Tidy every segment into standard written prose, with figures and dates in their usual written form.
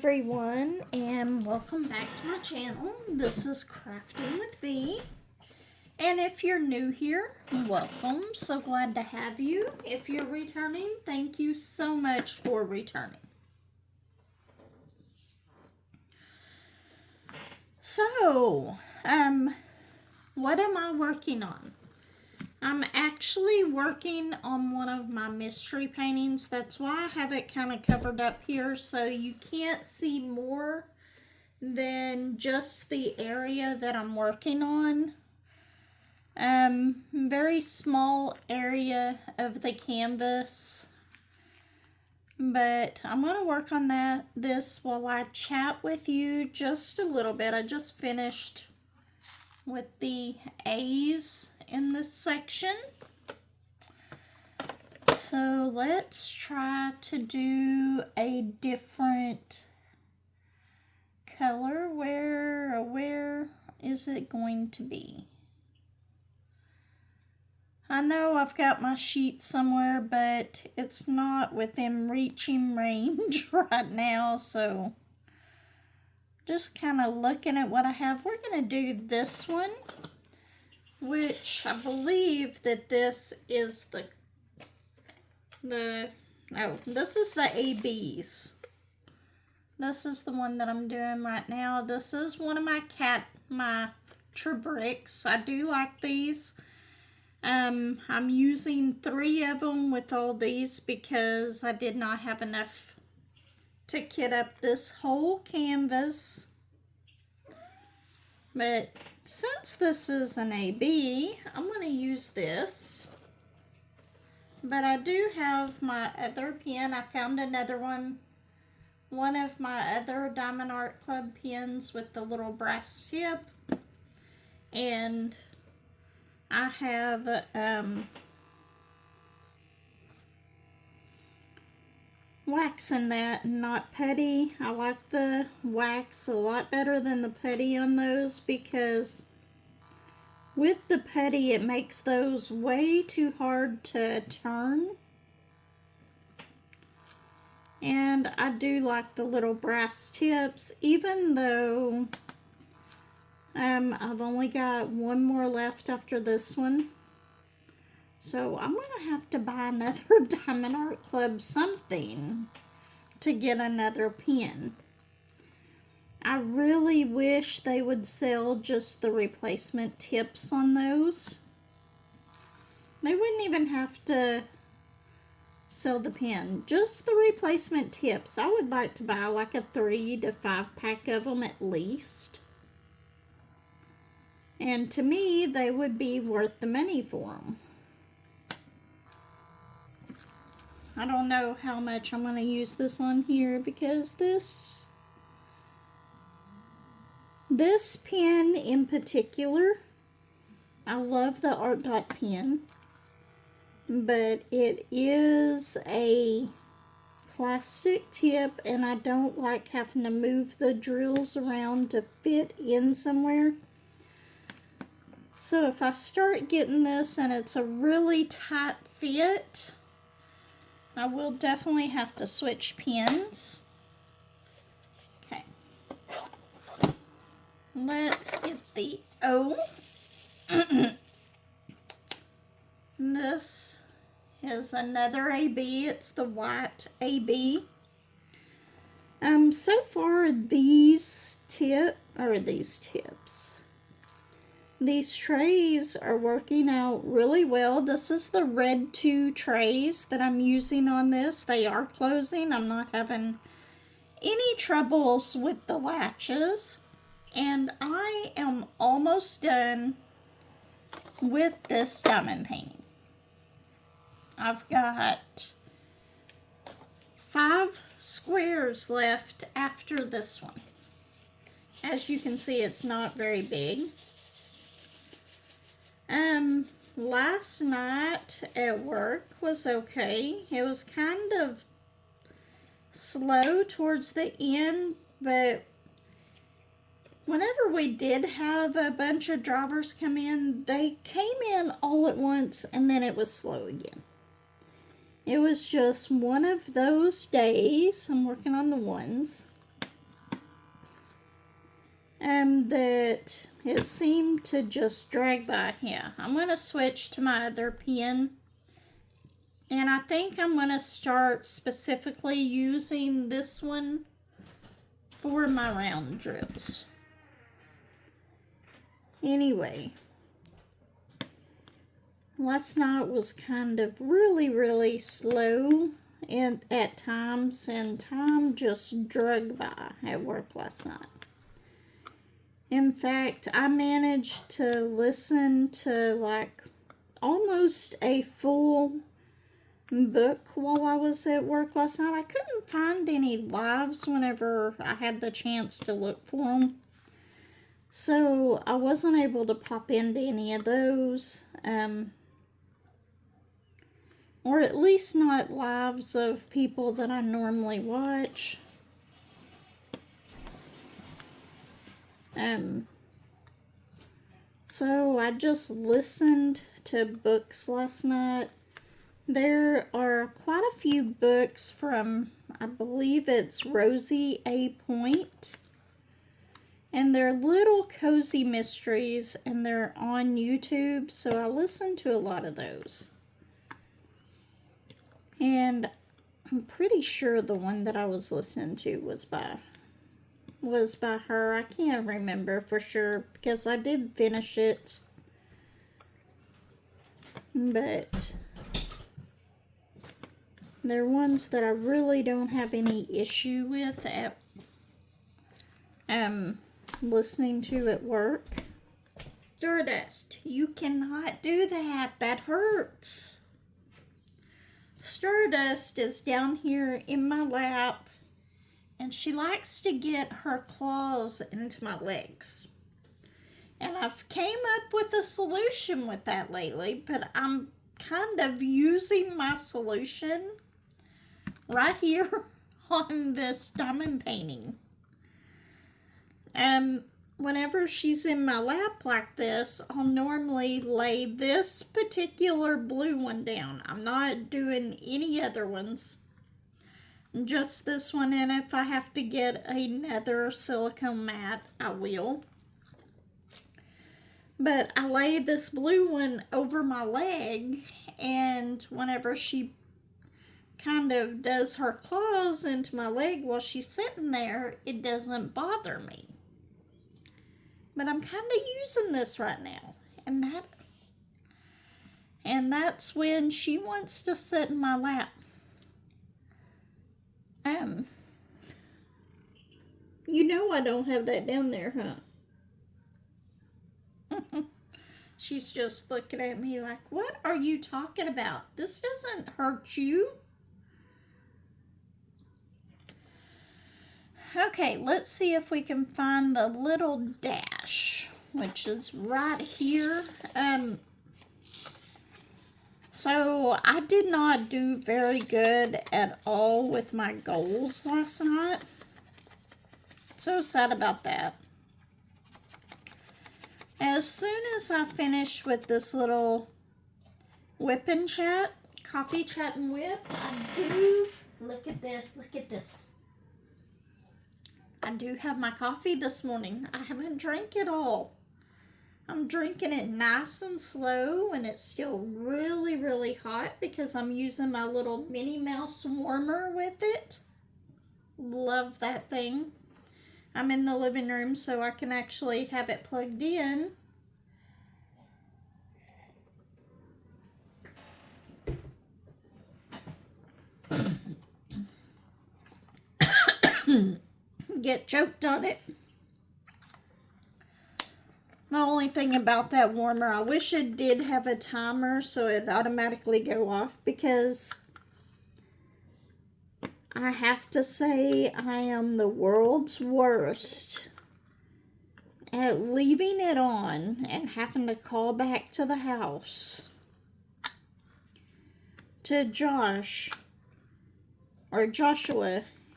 everyone, and welcome back to my channel. This is Crafting with V, and if you're new here, welcome. So glad to have you. If you're returning, thank you so much for returning. So, what am I working on? I'm actually working on one of my mystery paintings. That's why I have it kind of covered up here so you can't see more than just the area that I'm working on. Very small area of the canvas. But I'm going to work on this while I chat with you just a little bit. I just finished with the A's in this section. So let's try to do a different color. Where is it going to be? I know I've got my sheet somewhere, but it's not within reaching range right now, so just kind of looking at what I have. We're going to do this one, which I believe that this is this is the ABs. This is the one that I'm doing right now. This is one of my Trabricks. I do like these. I'm using 3 of them with all these because I did not have enough to kit up this whole canvas. But since this is an AB, I'm going to use this. But I do have my other pen. I found another one of my other Diamond Art Club pens with the little brass tip. And I have wax in that, not putty. I like the wax a lot better than the putty on those because with the putty it makes those way too hard to turn. And I do like the little brass tips, even though I've only got one more left after this one. So I'm going to have to buy another Diamond Art Club something to get another pen. I really wish they would sell just the replacement tips on those. They wouldn't even have to sell the pen, just the replacement tips. I would like to buy like a 3 to 5 pack of them at least. And to me, they would be worth the money for them. I don't know how much I'm going to use this on here because this pen in particular, I love the Artdot pen, but it is a plastic tip and I don't like having to move the drills around to fit in somewhere. So if I start getting this and it's a really tight fit, I will definitely have to switch pens. Okay. Let's get the O. This is another AB. It's the white AB. So far these trays are working out really well. This is the Redtwo trays that I'm using on this. They are closing. I'm not having any troubles with the latches. And I am almost done with this diamond painting. I've got 5 squares left after this one. As you can see, it's not very big. Last night at work was okay. It was kind of slow towards the end, but whenever we did have a bunch of drivers come in, they came in all at once and then it was slow again. It was just one of those days. I'm working on the ones. that it seemed to just drag by. Yeah, I'm going to switch to my other pen. And I think I'm going to start specifically using this one for my round drills. Anyway, last night was kind of really slow at times, and time just dragged by at work last night. In fact, I managed to listen to like almost a full book while I was at work last night. I couldn't find any lives whenever I had the chance to look for them. So I wasn't able to pop into any of those. Or at least not lives of people that I normally watch. So I just listened to books last night. There are quite a few books from, I believe it's Rosie A. Point. And they're little cozy mysteries, and they're on YouTube, so I listened to a lot of those. And I'm pretty sure the one that I was listening to was by her. I can't remember for sure because I did finish it. But they're ones that I really don't have any issue with at listening to at work. Stardust, you cannot do that. That hurts. Stardust is down here in my lap, and she likes to get her claws into my legs. And I've came up with a solution with that lately, but I'm kind of using my solution right here on this diamond painting. Whenever she's in my lap like this, I'll normally lay this particular blue one down. I'm not doing any other ones. Just this one, and if I have to get another silicone mat, I will. But I lay this blue one over my leg, and whenever she kind of does her claws into my leg while she's sitting there, it doesn't bother me. But I'm kind of using this right now, and that's when she wants to sit in my lap. You know I don't have that down there, huh? She's just looking at me like, what are you talking about? This doesn't hurt you. Okay, let's see if we can find the little dash, which is right here. So I did not do very good at all with my goals last night. So sad about that. As soon as I finish with this little whip and chat, coffee chat and whip, I do, look at this. I do have my coffee this morning. I haven't drank it all. I'm drinking it nice and slow, and it's still really hot because I'm using my little Minnie Mouse warmer with it. Love that thing. I'm in the living room, so I can actually have it plugged in. Get choked on it. The only thing about that warmer, I wish it did have a timer so it'd automatically go off, because I have to say I am the world's worst at leaving it on and having to call back to the house to Joshua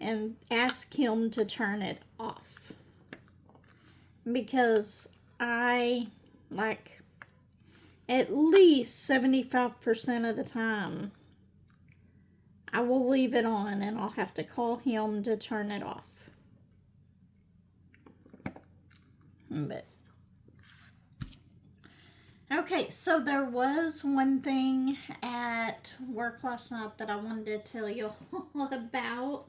and ask him to turn it off, because I, like, at least 75% of the time, I will leave it on and I'll have to call him to turn it off. But okay, so there was one thing at work last night that I wanted to tell you all about,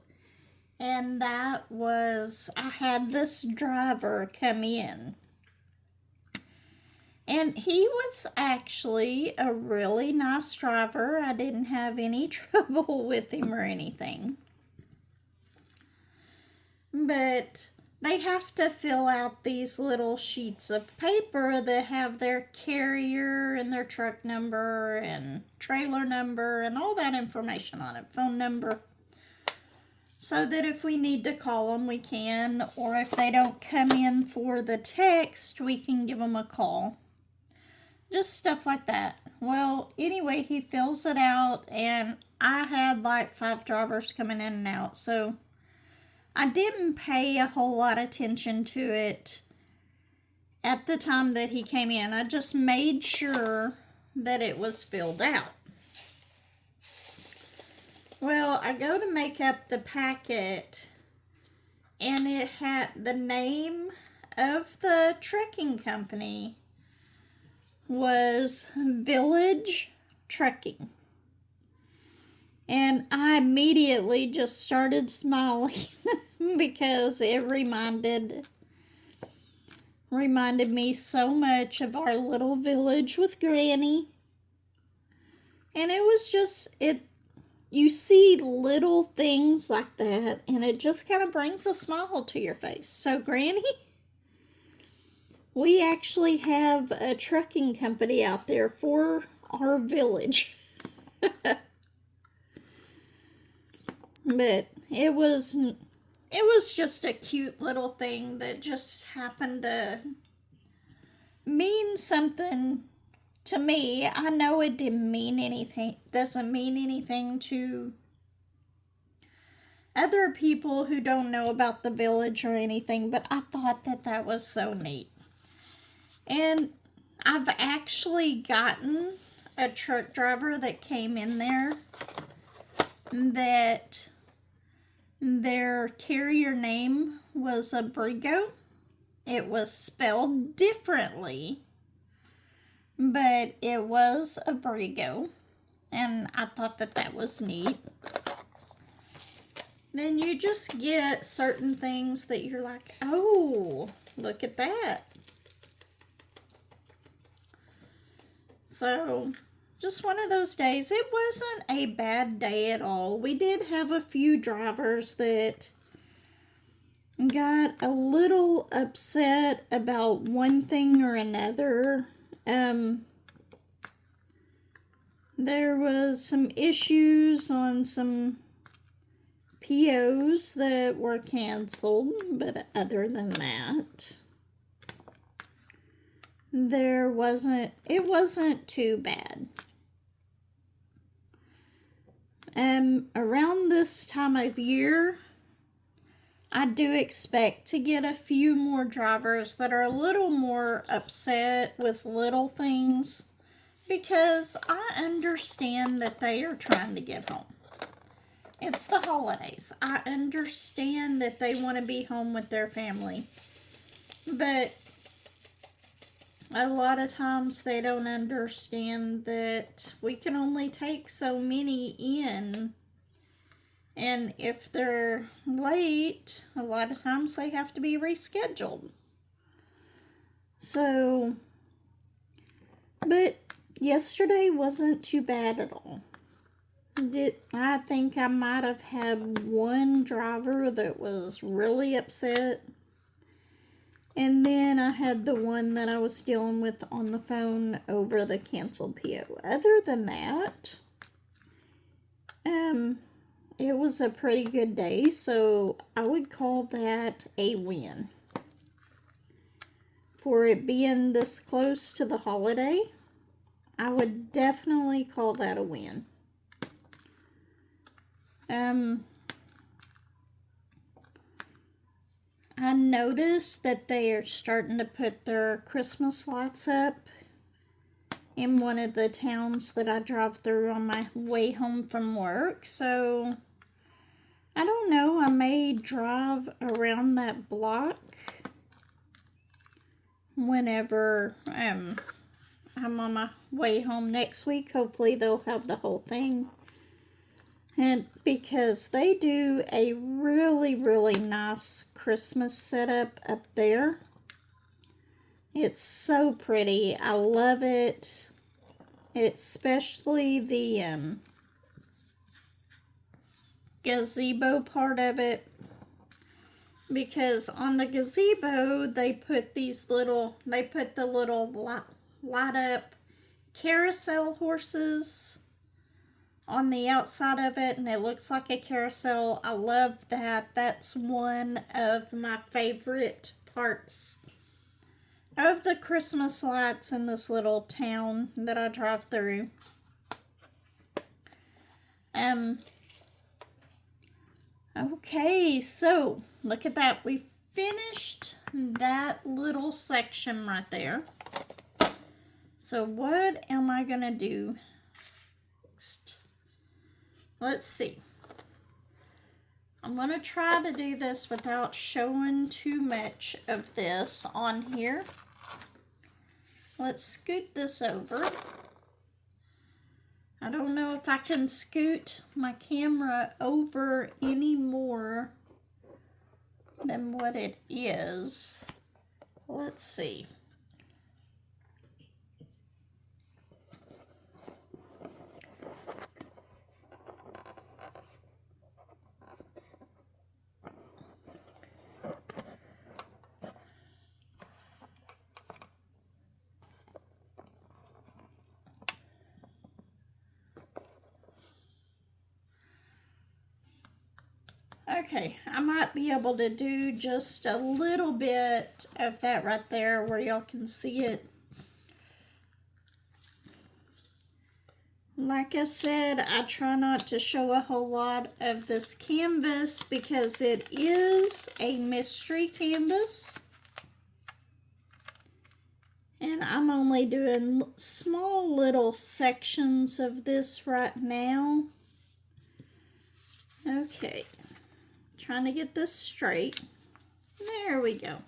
and that was I had this driver come in. And he was actually a really nice driver. I didn't have any trouble with him or anything. But they have to fill out these little sheets of paper that have their carrier and their truck number and trailer number and all that information on it, phone number. So that if we need to call them, we can, or if they don't come in for the text, we can give them a call. Just stuff like that. Well, anyway, he fills it out, and I had like 5 drivers coming in and out, so I didn't pay a whole lot of attention to it at the time that he came in. I just made sure that it was filled out. Well, I go to make up the packet, and it had the name of the trucking company was Village Trucking. And I immediately just started smiling because it reminded me so much of our little village with Granny. And it was just, you see little things like that, and it just kind of brings a smile to your face. So, Granny, we actually have a trucking company out there for our village. But it was just a cute little thing that just happened to mean something to me. I know it doesn't mean anything to other people who don't know about the village or anything, but I thought that was so neat. And I've actually gotten a truck driver that came in there that their carrier name was Abrigo. It was spelled differently, but it was Abrigo, and I thought that was neat. Then you just get certain things that you're like, oh, look at that. So, just one of those days. It wasn't a bad day at all. We did have a few drivers that got a little upset about one thing or another. There was some issues on some POs that were canceled, but other than that, it wasn't too bad. Around this time of year, I do expect to get a few more drivers that are a little more upset with little things, because I understand that they are trying to get home. It's the holidays. I understand that they want to be home with their family, but a lot of times they don't understand that we can only take so many in, and if they're late, a lot of times they have to be rescheduled. So, but yesterday wasn't too bad at all. I think I might have had one driver that was really upset. And then I had the one that I was dealing with on the phone over the canceled PO. Other than that, it was a pretty good day, so I would call that a win. For it being this close to the holiday, I would definitely call that a win. I noticed that they are starting to put their Christmas lights up in one of the towns that I drive through on my way home from work. So, I don't know, I may drive around that block whenever I'm on my way home next week. Hopefully they'll have the whole thing. And because they do a really, really nice Christmas setup up there. It's so pretty. I love it. Especially the gazebo part of it. Because on the gazebo, they put the little light up carousel horses on the outside of it, and it looks like a carousel. I love that. That's one of my favorite parts of the Christmas lights in this little town that I drive through. Okay, so look at that. We finished that little section right there. So what am I gonna do next? Let's see. I'm going to try to do this without showing too much of this on here. Let's scoot this over. I don't know if I can scoot my camera over any more than what it is. Let's see. Okay, I might be able to do just a little bit of that right there where y'all can see it. Like I said, I try not to show a whole lot of this canvas because it is a mystery canvas. And I'm only doing small little sections of this right now. Okay. Trying to get this straight. There we go.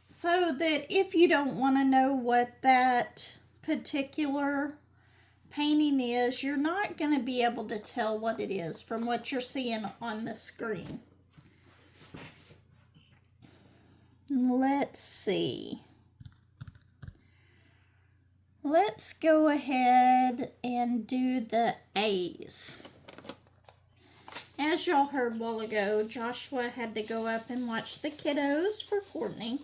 So that if you don't want to know what that particular painting is, you're not going to be able to tell what it is from what you're seeing on the screen. Let's see. Let's go ahead and do the A's. As y'all heard a while ago, Joshua had to go up and watch the kiddos for Courtney.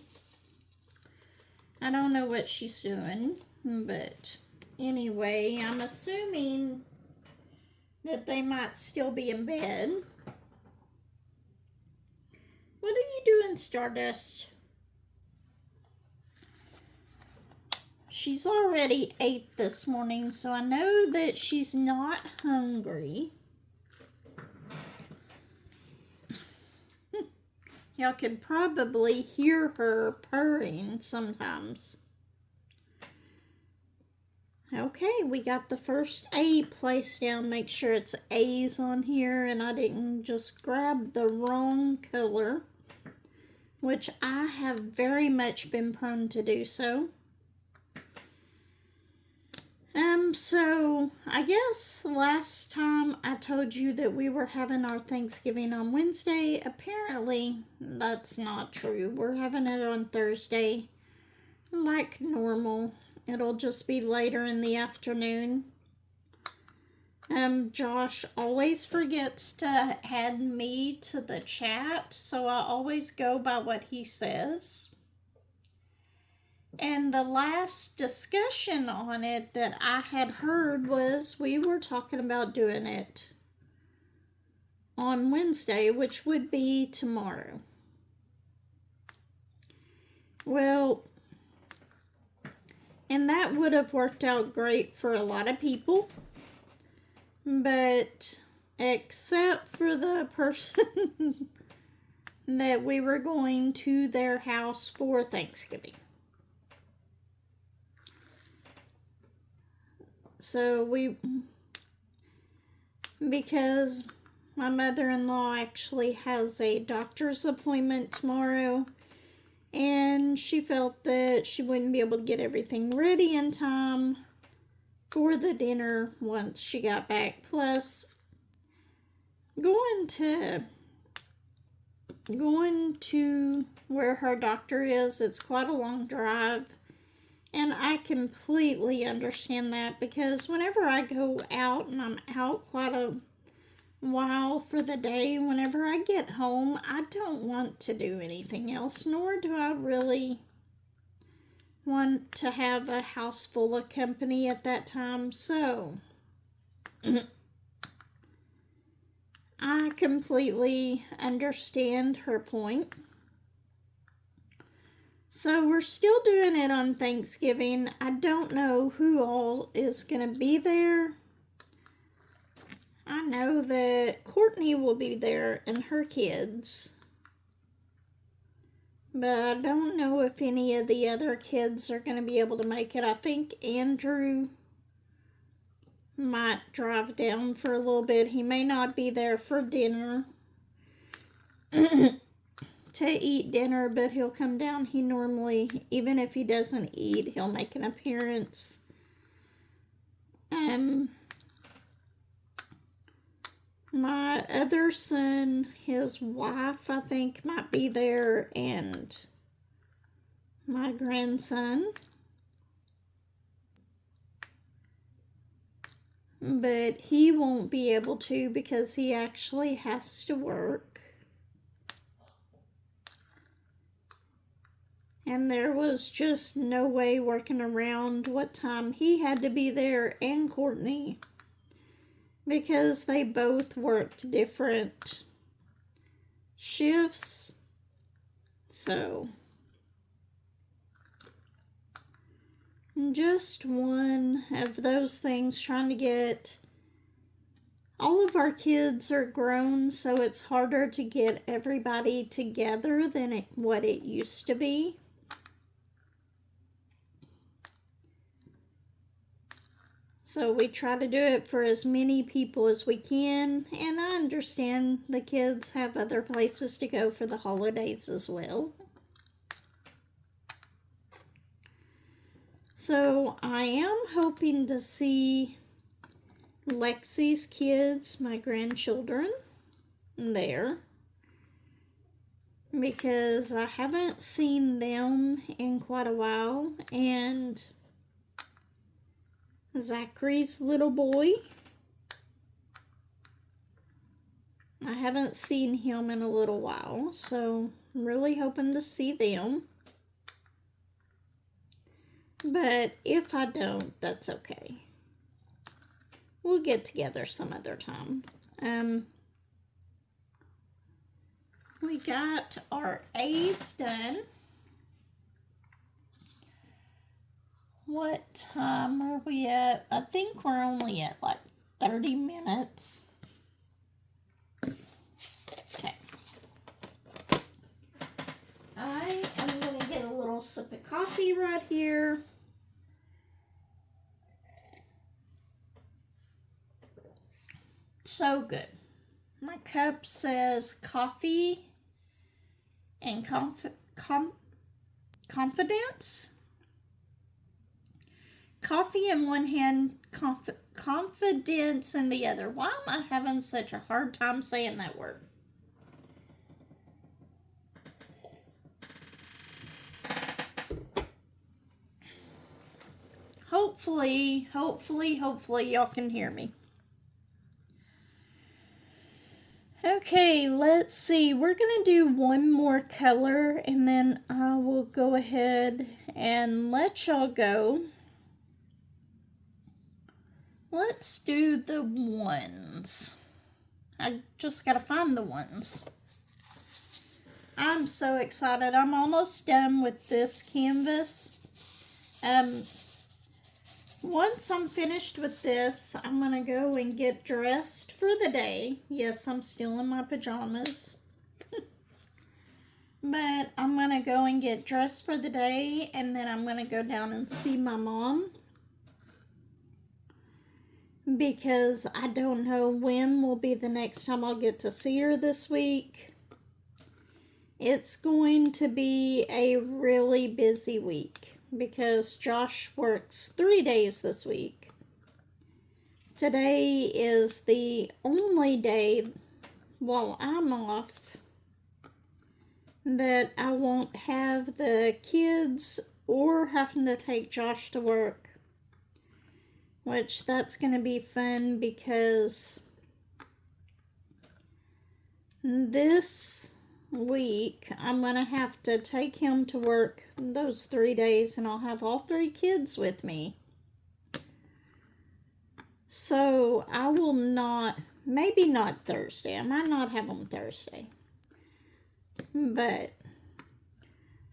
I don't know what she's doing, but anyway, I'm assuming that they might still be in bed. What are you doing, Stardust? She's already ate this morning, so I know that she's not hungry. Y'all could probably hear her purring sometimes. Okay, we got the first A placed down. Make sure it's A's on here and I didn't just grab the wrong color, which I have very much been prone to do so. So I guess last time I told you that we were having our Thanksgiving on Wednesday. Apparently that's not true. We're having it on Thursday like normal. It'll just be later in the afternoon. Josh always forgets to add me to the chat, so I always go by what he says. And the last discussion on it that I had heard was we were talking about doing it on Wednesday, which would be tomorrow. Well, and that would have worked out great for a lot of people, but except for the person that we were going to their house for Thanksgiving. So because my mother-in-law actually has a doctor's appointment tomorrow, and she felt that she wouldn't be able to get everything ready in time for the dinner once she got back. Plus, going to where her doctor is, it's quite a long drive. And I completely understand that, because whenever I go out and I'm out quite a while for the day, whenever I get home, I don't want to do anything else, nor do I really want to have a house full of company at that time. So I completely understand her point. So we're still doing it on Thanksgiving. I don't know who all is going to be there. I know that Courtney will be there and her kids. But I don't know if any of the other kids are going to be able to make it. I think Andrew might drive down for a little bit. He may not be there for dinner. To eat dinner, but he'll come down. He normally, even if he doesn't eat, he'll make an appearance. My other son, his wife, I think, might be there, and my grandson. But he won't be able to because he actually has to work. And there was just no way working around what time he had to be there, and Courtney, because they both worked different shifts. So just one of those things, trying to get all of our kids are grown, so it's harder to get everybody together than what it used to be. So we try to do it for as many people as we can, and I understand the kids have other places to go for the holidays as well. So I am hoping to see Lexi's kids, my grandchildren, there, because I haven't seen them in quite a while, and Zachary's little boy, I haven't seen him in a little while, so I'm really hoping to see them. But if I don't, that's okay. We'll get together some other time. We got our A's done. What time are we at? I think we're only at like 30 minutes. Okay. I am going to get a little sip of coffee right here. So good. My cup says coffee and confidence. Coffee in one hand, confidence in the other. Why am I having such a hard time saying that word? Hopefully y'all can hear me. Okay, let's see. We're going to do one more color, and then I will go ahead and let y'all go. Let's do the ones. I just got to find the ones. I'm so excited. I'm almost done with this canvas. Once I'm finished with this, I'm going to go and get dressed for the day. Yes, I'm still in my pajamas. But I'm going to go and get dressed for the day, and then I'm going to go down and see my mom. Because I don't know when will be the next time I'll get to see her this week. It's going to be a really busy week because Josh works 3 days this week. Today is the only day while I'm off that I won't have the kids or having to take Josh to work, which that's going to be fun because this week I'm going to have to take him to work those 3 days and I'll have all 3 kids with me. So I will not, maybe not Thursday. I might not have them Thursday. But,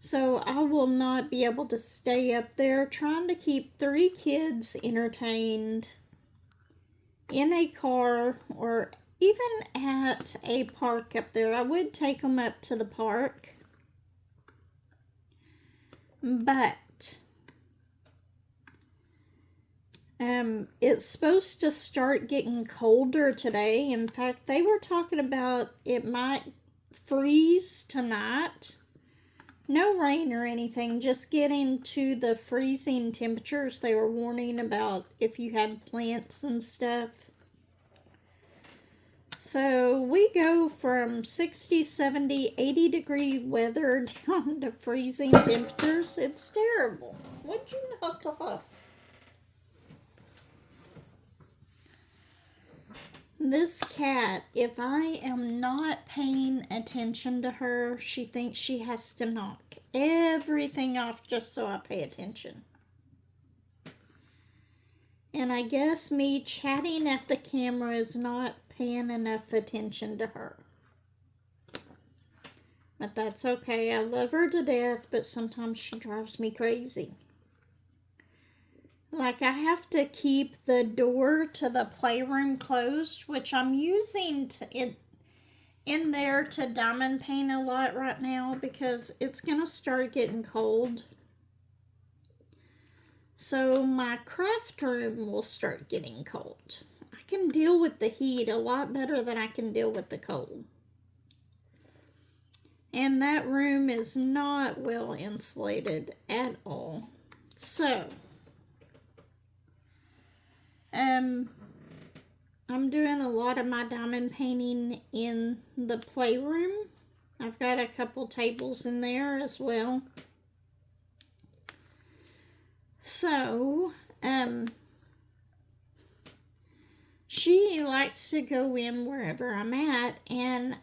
so I will not be able to stay up there trying to keep 3 kids entertained in a car or even at a park up there. I would take them up to the park. But it's supposed to start getting colder today. In fact, they were talking about it might freeze tonight. No rain or anything, just getting to the freezing temperatures they were warning about if you have plants and stuff. So we go from 60, 70, 80 degree weather down to freezing temperatures. It's terrible. What'd you knock off? This cat, if I am not paying attention to her, she thinks she has to knock everything off just so I pay attention. And I guess me chatting at the camera is not paying enough attention to her. But that's okay. I love her to death, but sometimes she drives me crazy. Like, I have to keep the door to the playroom closed, which I'm using in there to diamond paint a lot right now because it's going to start getting cold. So my craft room will start getting cold. I can deal with the heat a lot better than I can deal with the cold. And that room is not well insulated at all. So I'm doing a lot of my diamond painting in the playroom. I've got a couple tables in there as well. So, she likes to go in wherever I'm at, and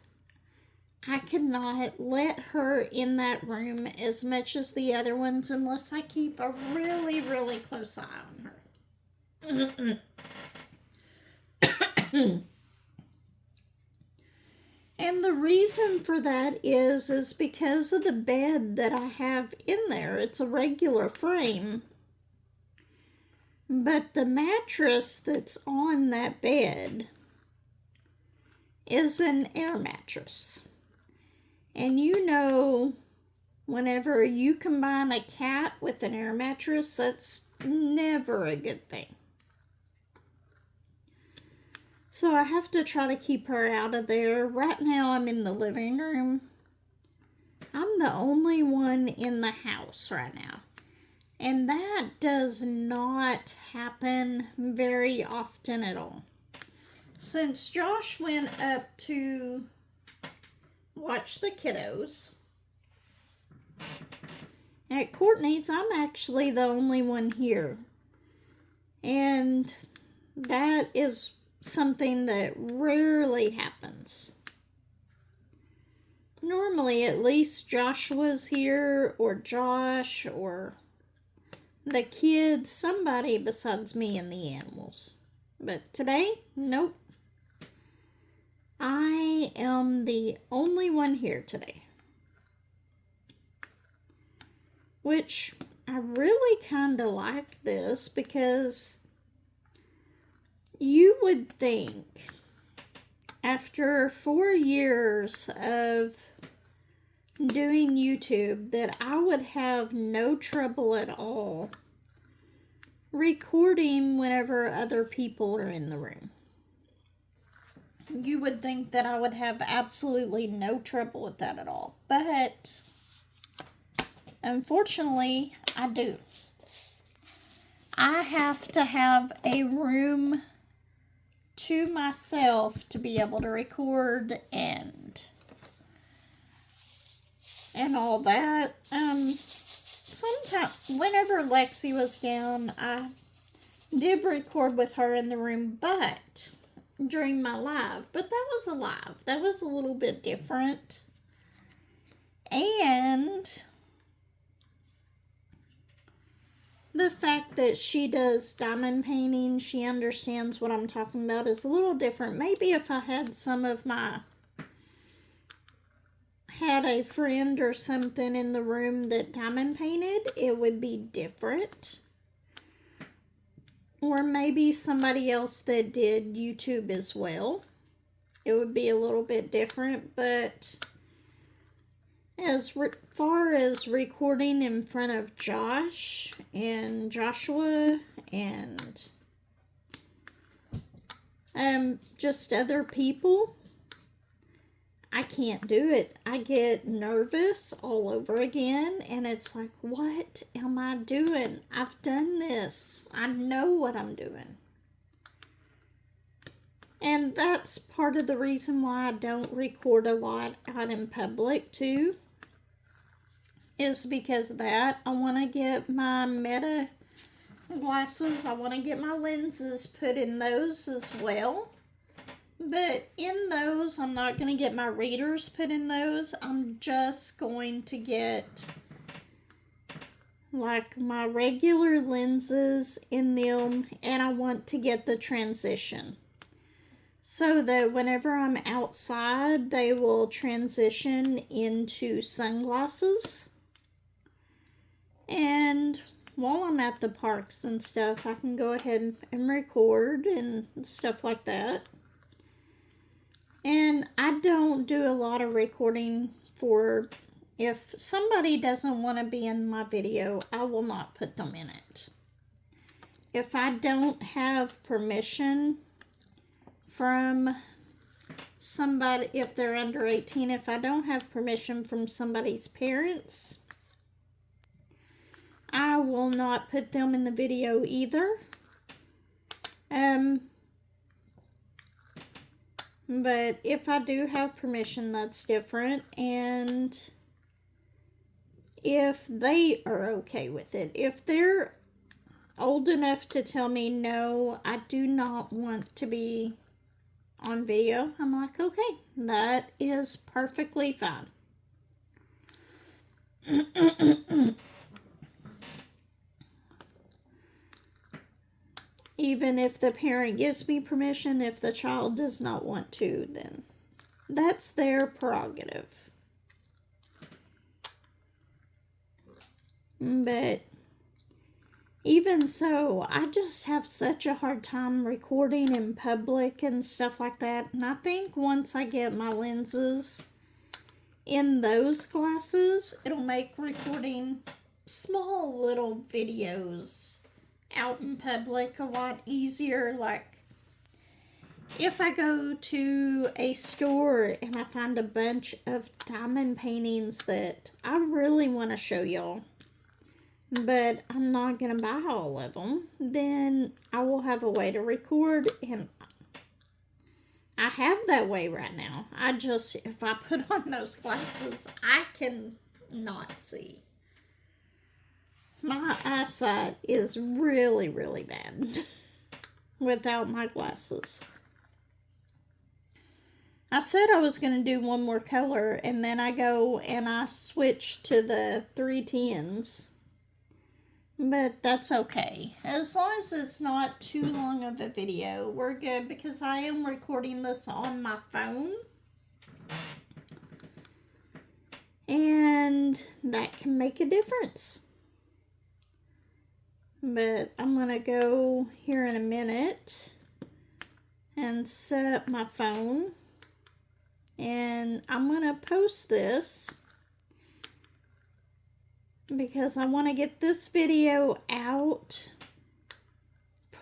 I cannot let her in that room as much as the other ones unless I keep a really, really close eye on her. And the reason for that is because of the bed that I have in there. It's a regular frame, but the mattress that's on that bed is an air mattress. And you know, whenever you combine a cat with an air mattress, that's never a good thing. So I have to try to keep her out of there. Right now I'm in the living room. I'm the only one in the house right now. And that does not happen very often at all. Since Josh went up to watch the kiddos at Courtney's, I'm actually the only one here. And that is something that rarely happens. Normally, at least Joshua's here, or Josh, or the kids, somebody besides me and the animals. But today, nope. I am the only one here today. Which, I really kind of like this because you would think after 4 years of doing YouTube that I would have no trouble at all recording whenever other people are in the room. you would think that I would have absolutely no trouble with that at all. But unfortunately, I do. I have to have a room to myself to be able to record and all that. Sometimes, whenever Lexi was down, I did record with her in the room, but during my live. But that was a live. That was a little bit different. And the fact that she does diamond painting, she understands what I'm talking about, is a little different. Maybe if I had had a friend or something in the room that diamond painted, it would be different. Or maybe somebody else that did YouTube as well. It would be a little bit different, but as far as recording in front of Josh and Joshua and just other people, I can't do it. I get nervous all over again, and it's like, what am I doing? I've done this. I know what I'm doing. And that's part of the reason why I don't record a lot out in public too, is because of that. I want to get my Meta glasses. I want to get my lenses put in those as well. But in those, I'm not going to get my readers put in those. I'm just going to get like my regular lenses in them, and I want to get the transition so that whenever I'm outside, they will transition into sunglasses. And while I'm at the parks and stuff, I can go ahead and record and stuff like that. And I don't do a lot of recording for, if somebody doesn't want to be in my video, I will not put them in it. If I don't have permission from somebody, if they're under 18, if I don't have permission from somebody's parents, I will not put them in the video either. But if I do have permission, that's different. And if they are okay with it, if they're old enough to tell me, no, I do not want to be on video, I'm like, okay, that is perfectly fine. Even if the parent gives me permission, if the child does not want to, then that's their prerogative. But even so, I just have such a hard time recording in public and stuff like that. And I think once I get my lenses in those glasses, it'll make recording small little videos out in public a lot easier. Like if I go to a store and I find a bunch of diamond paintings that I really want to show y'all, but I'm not going to buy all of them, then I will have a way to record, and I have that way right now. I just, if I put on those glasses, I can not see. My eyesight is really, really bad without my glasses. I said I was going to do one more color, and then I go and I switch to the 310s. But that's okay. As long as it's not too long of a video, we're good, because I am recording this on my phone. And that can make a difference. But I'm going to go here in a minute and set up my phone. And I'm going to post this because I want to get this video out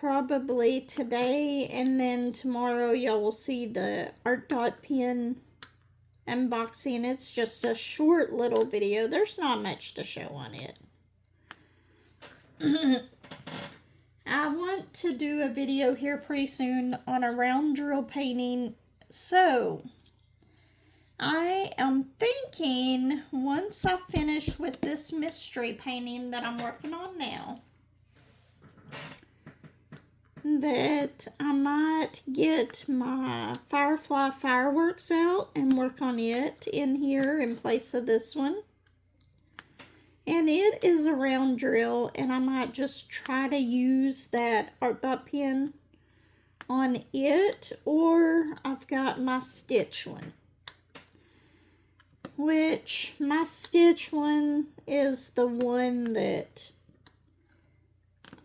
probably today, and then tomorrow y'all will see the Artdot Pen unboxing. It's just a short little video. There's not much to show on it. I want to do a video here pretty soon on a round drill painting. So I am thinking once I finish with this mystery painting that I'm working on now, that I might get my Firefly fireworks out and work on it in here in place of this one. And it is a round drill, and I might just try to use that Artdot Pen on it, or I've got my stitch one, which my stitch one is the one that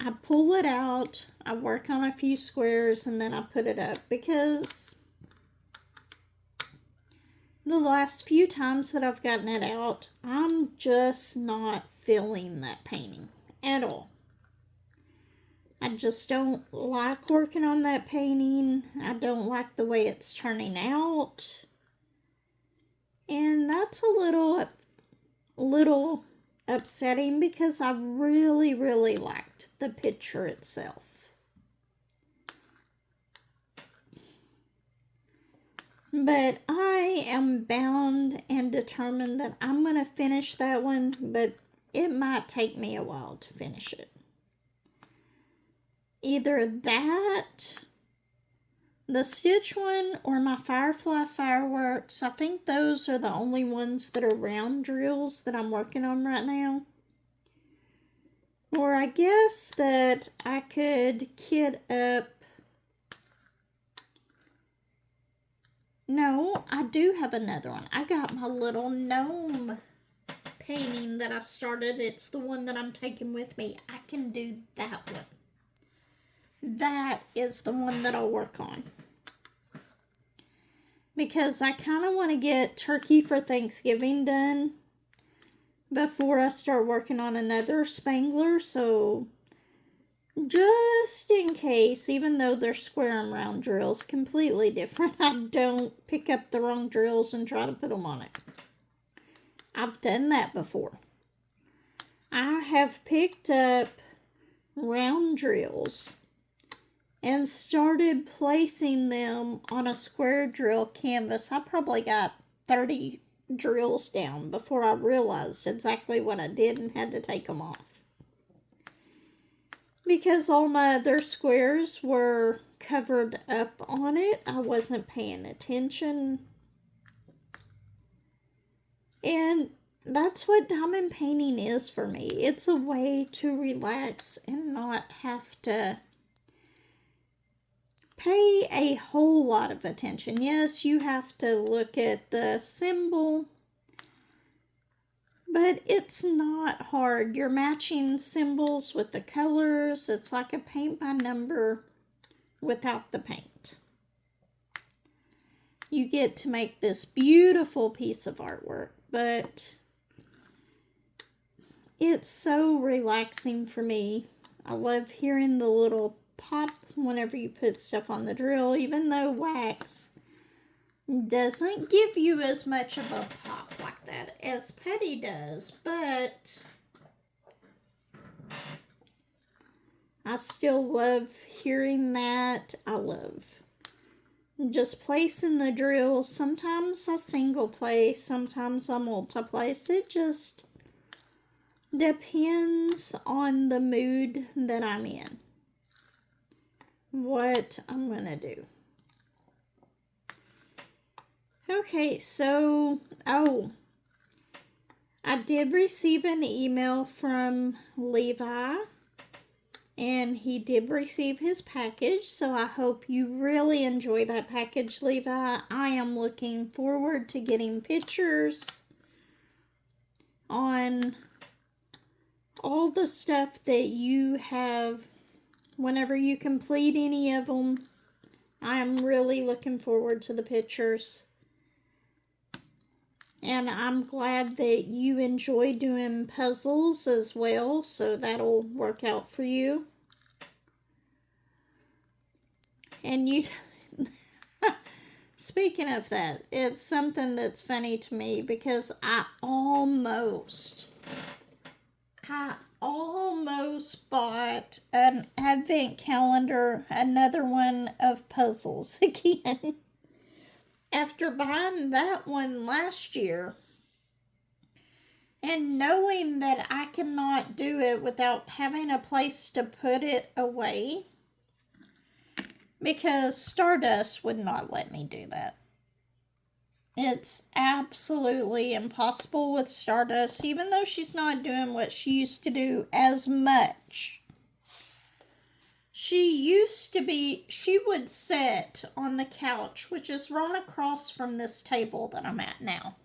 I pull it out, I work on a few squares, and then I put it up, because the last few times that I've gotten it out, I'm just not feeling that painting at all. I just don't like working on that painting. I don't like the way it's turning out. And that's a little upsetting, because I really, really liked the picture itself. But I am bound and determined that I'm going to finish that one, but it might take me a while to finish it. Either that, the stitch one, or my Firefly fireworks. I think those are the only ones that are round drills that I'm working on right now. Or I guess that I could kit up. No, I do have another one. I got my little gnome painting that I started. It's the one that I'm taking with me. I can do that one. That is the one that I'll work on, because I kind of want to get Turkey for Thanksgiving done before I start working on another Spangler. So just in case, even though they're square and round drills, completely different, I don't pick up the wrong drills and try to put them on it. I've done that before. I have picked up round drills and started placing them on a square drill canvas. I probably got 30 drills down before I realized exactly what I did and had to take them off, because all my other squares were covered up on it. I wasn't paying attention. And that's what diamond painting is for me. It's a way to relax and not have to pay a whole lot of attention. Yes, you have to look at the symbol, but it's not hard. You're matching symbols with the colors. It's like a paint by number without the paint. You get to make this beautiful piece of artwork, but it's so relaxing for me. I love hearing the little pop whenever you put stuff on the drill, even though wax doesn't give you as much of a pop like that as putty does, but I still love hearing that. I love just placing the drills. Sometimes I single place, sometimes I multi-place. It just depends on the mood that I'm in, what I'm gonna do. Okay, so, I did receive an email from Levi, and he did receive his package, so I hope you really enjoy that package, Levi. I am looking forward to getting pictures on all the stuff that you have whenever you complete any of them. I'm really looking forward to the pictures. And I'm glad that you enjoy doing puzzles as well, so that'll work out for you. And you, speaking of that, it's something that's funny to me because I almost bought an advent calendar, another one of puzzles again. After buying that one last year and knowing that I cannot do it without having a place to put it away, because Stardust would not let me do that. It's absolutely impossible with Stardust, even though she's not doing what she used to do as much. She would sit on the couch, which is right across from this table that I'm at now.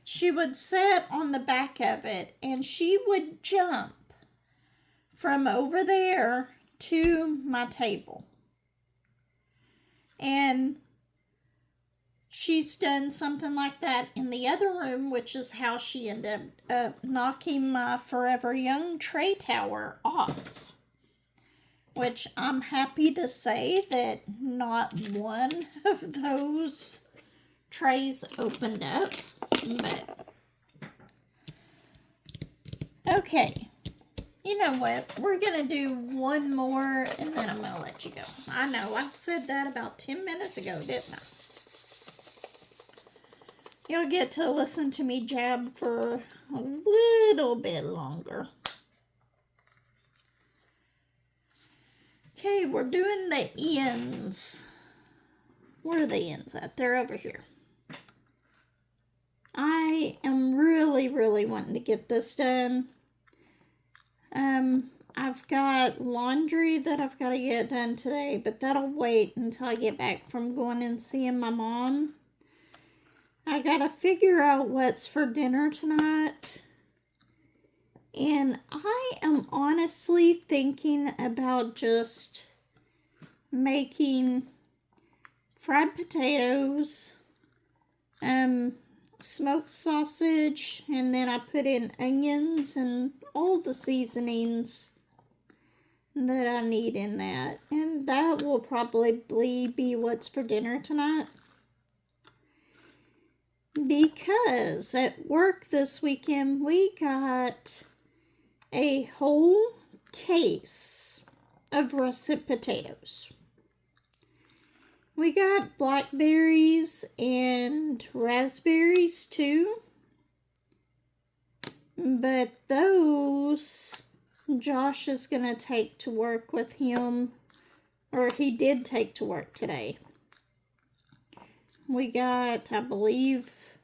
She would sit on the back of it, and she would jump from over there to my table. And she's done something like that in the other room, which is how she ended up knocking my ForeverYoung tray tower off. Which I'm happy to say that not one of those trays opened up. But okay. You know what? We're going to do one more and then I'm going to let you go. I know, I said that about 10 minutes ago, didn't I? You'll get to listen to me jab for a little bit longer. Okay, we're doing the ends. Where are the ends at? They're over here. I am really, really wanting to get this done. I've got laundry that I've got to get done today, but that'll wait until I get back from going and seeing my mom. I got to figure out what's for dinner tonight. And I am honestly thinking about just making fried potatoes, smoked sausage, and then I put in onions and all the seasonings that I need in that. And that will probably be what's for dinner tonight. Because at work this weekend, we got a whole case of russet potatoes. We got blackberries and raspberries too. But those Josh is going to take to work with him, or he did take to work today. We got, I believe,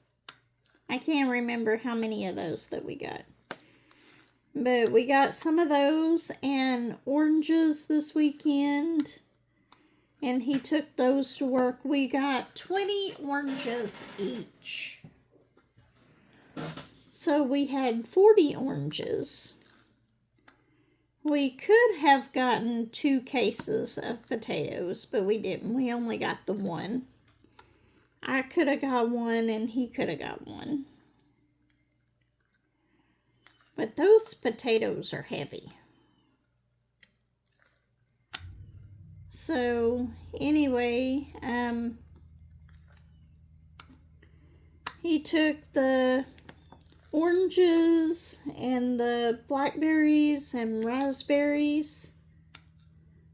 I can't remember how many of those that we got. But we got some of those and oranges this weekend. And he took those to work. We got 20 oranges each. So we had 40 oranges. We could have gotten 2 cases of potatoes, but we didn't. We only got the one. I could have got one and he could have got one. But those potatoes are heavy. So, anyway, he took the oranges and the blackberries and raspberries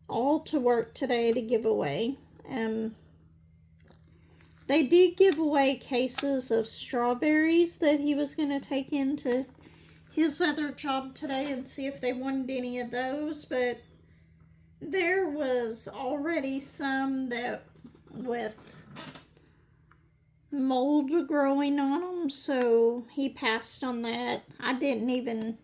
all to work today to give away. They did give away cases of strawberries that he was going to take into his other job today and see if they wanted any of those, but there was already some that with mold growing on them, so he passed on that. I didn't even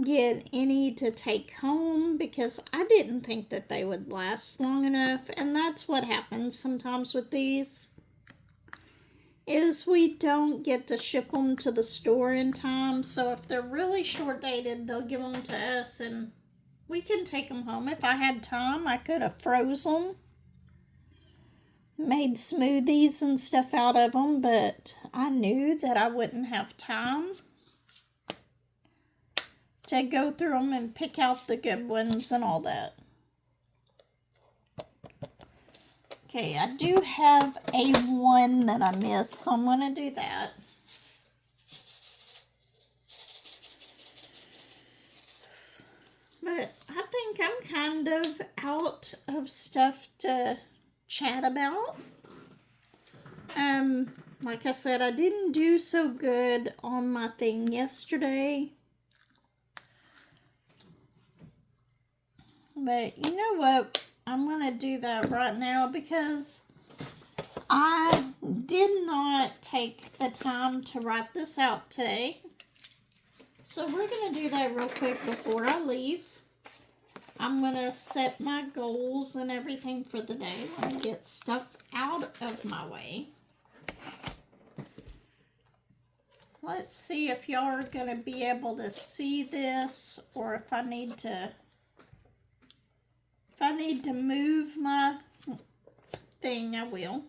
get any to take home because I didn't think that they would last long enough, and that's what happens sometimes with these. Is we don't get to ship them to the store in time, so if they're really short dated, they'll give them to us and we can take them home. If I had time, I could have froze them, made smoothies and stuff out of them, but I knew that I wouldn't have time to go through them and pick out the good ones and all that. Okay, I do have a one that I missed, so I'm going to do that. But I think I'm kind of out of stuff to chat about. Like I said, I didn't do so good on my thing yesterday. But you know what? I'm going to do that right now because I did not take the time to write this out today. So we're going to do that real quick before I leave. I'm going to set my goals and everything for the day. Let me get stuff out of my way. Let's see if y'all are going to be able to see this, or if I need to move my thing, I will.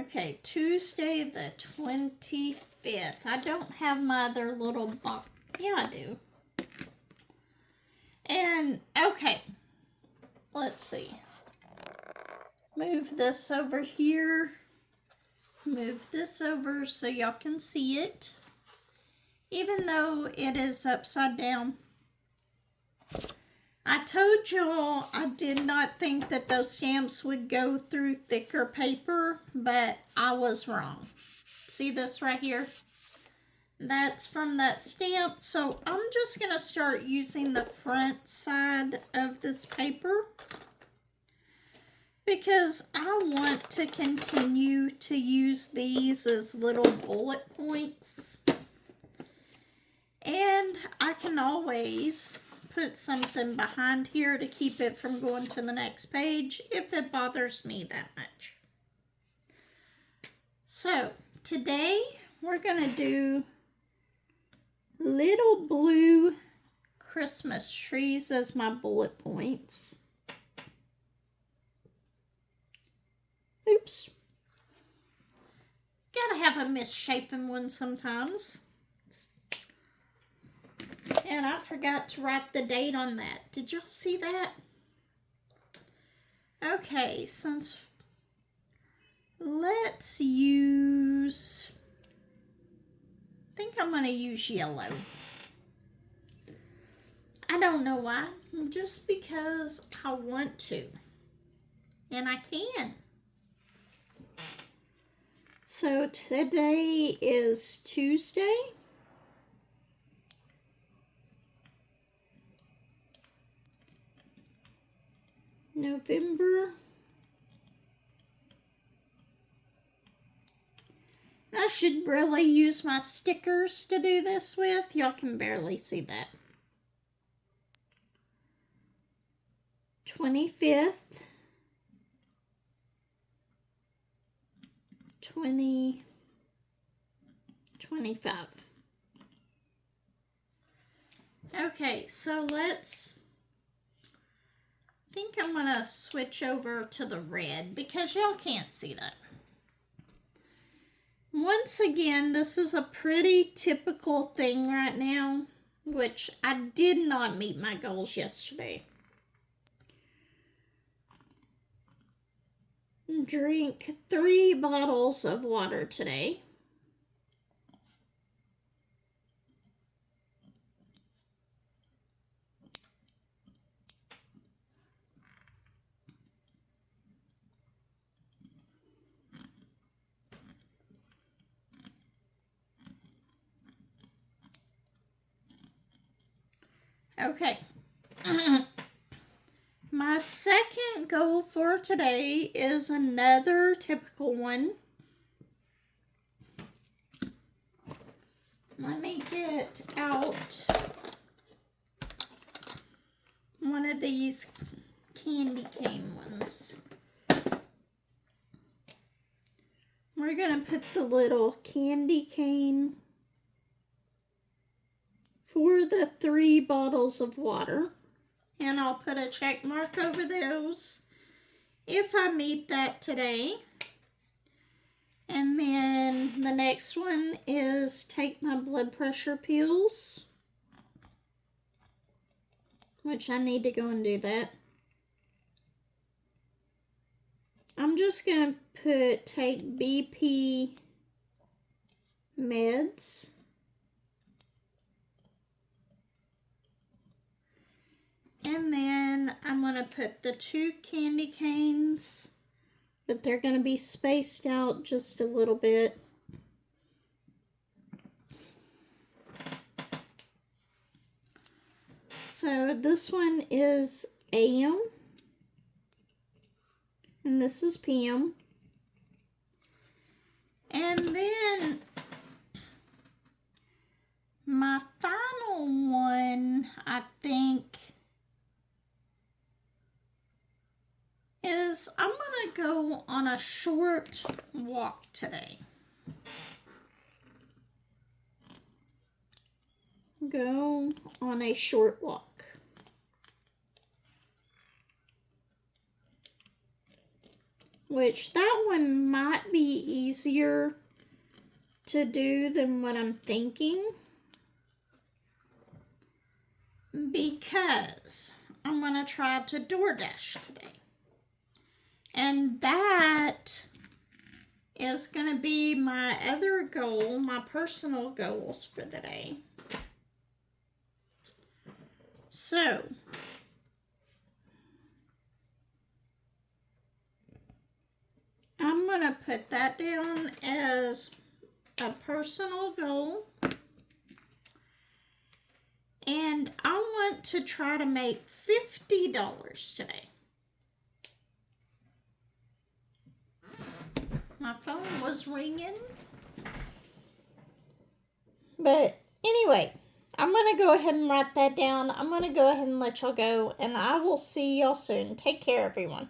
Okay, Tuesday the 25th. I don't have my other little box. Yeah, I do. And, okay, let's see. Move this over here. Move this over so y'all can see it. Even though it is upside down. I told y'all I did not think that those stamps would go through thicker paper, but I was wrong. See this right here? That's from that stamp. So I'm just going to start using the front side of this paper because I want to continue to use these as little bullet points. And I can always put something behind here to keep it from going to the next page if it bothers me that much. So today we're going to do little blue Christmas trees as my bullet points. Oops. Gotta have a misshapen one sometimes. And I forgot to write the date on that. Did y'all see that? Okay, let's use, I think I'm going to use yellow. I don't know why, just because I want to. And I can. So today is Tuesday. November. I should really use my stickers to do this with. Y'all can barely see that. 25th. 2025. Okay, so let's, I think I'm going to switch over to the red because y'all can't see that. Once again, this is a pretty typical thing right now, which I did not meet my goals yesterday. Drink 3 bottles of water today. Okay. My second goal for today is another typical one. Let me get out one of these candy cane ones. We're going to put the little candy cane for the 3 bottles of water. And I'll put a check mark over those if I meet that today. And then the next one is take my blood pressure pills. which I need to go and do that. I'm just going to take BP meds. And then I'm going to put the 2 candy canes, but they're going to be spaced out just a little bit. So this one is AM, and this is PM. And then my final one, I think, is I'm going to go on a short walk today. Go on a short walk. Which that one might be easier to do than what I'm thinking, because I'm going to try to DoorDash today. And that is going to be my other goal, my personal goals for the day. So, I'm going to put that down as a personal goal. And I want to try to make $50 today. My phone was ringing. But anyway, I'm going to go ahead and write that down. I'm going to go ahead and let y'all go, and I will see y'all soon. Take care, everyone.